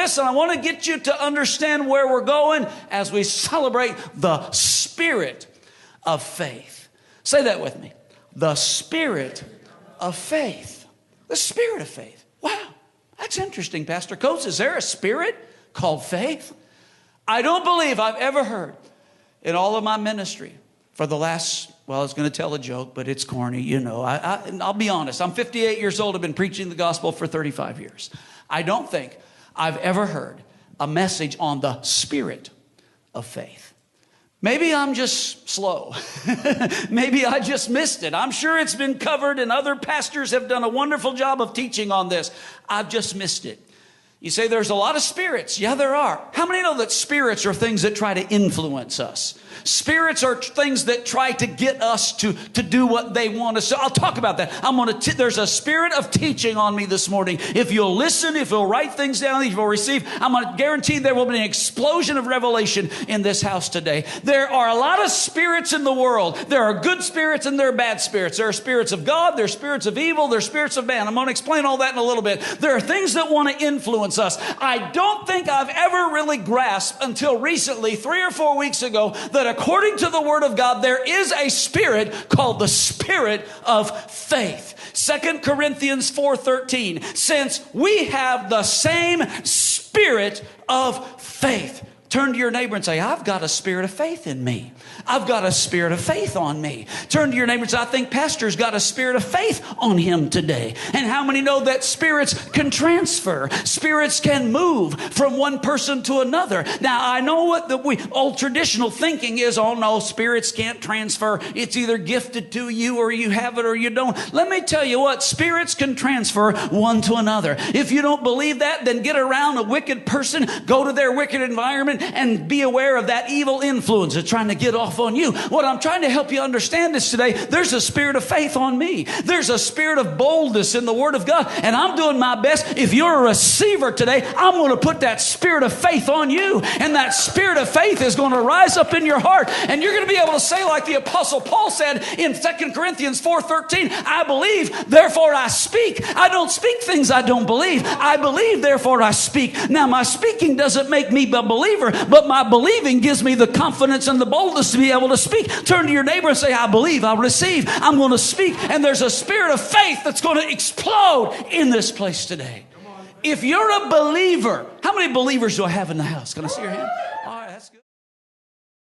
this, and I want to get you to understand where we're going as we celebrate the spirit of faith. Say that with me. The spirit of faith. The spirit of faith. Wow, that's interesting, Pastor Coates. Is there a spirit called faith? I don't believe I've ever heard in all of my ministry for the last, well, I was going to tell a joke, but it's corny, you know. I'll be honest. I'm 58 years old. I've been preaching the gospel for 35 years. I don't think I've ever heard a message on the spirit of faith. Maybe I'm just slow. Maybe I just missed it. I'm sure it's been covered, and other pastors have done a wonderful job of teaching on this. I've just missed it. You say there's a lot of spirits. Yeah, there are. How many know that spirits are things that try to influence us? Spirits are things that try to get us to do what they want us to. I'll talk about that. There's a spirit of teaching on me this morning. If you'll listen, if you'll write things down, if you'll receive, I'm going to guarantee there will be an explosion of revelation in this house today. There are a lot of spirits in the world. There are good spirits and there are bad spirits. There are spirits of God, there are spirits of evil, there are spirits of man. I'm going to explain all that in a little bit. There are things that want to influence us. I don't think I've ever really grasped until recently, 3 or 4 weeks ago, that according to the Word of God, there is a spirit called the spirit of faith. 2 Corinthians 4:13, since we have the same spirit of faith. Turn to your neighbor and say, I've got a spirit of faith in me. I've got a spirit of faith on me. Turn to your neighbor and say, I think Pastor's got a spirit of faith on him today. And how many know that spirits can transfer? Spirits can move from one person to another. Now, I know what the old traditional thinking is. Oh, no, spirits can't transfer. It's either gifted to you or you have it or you don't. Let me tell you what, spirits can transfer one to another. If you don't believe that, then get around a wicked person, go to their wicked environment, and be aware of that evil influence that's trying to get off on you. What I'm trying to help you understand is today, there's a spirit of faith on me. There's a spirit of boldness in the Word of God, and I'm doing my best. If you're a receiver today, I'm going to put that spirit of faith on you, and that spirit of faith is going to rise up in your heart, and you're going to be able to say like the Apostle Paul said in 2 Corinthians 4:13, I believe, therefore I speak. I don't speak things I don't believe. I believe, therefore I speak. Now, my speaking doesn't make me a believer, but my believing gives me the confidence and the boldness to be able to speak. Turn to your neighbor and say, I believe, I receive, I'm going to speak. And there's a spirit of faith that's going to explode in this place today. If you're a believer, how many believers do I have in the house? Can I see your hand? All right, that's good.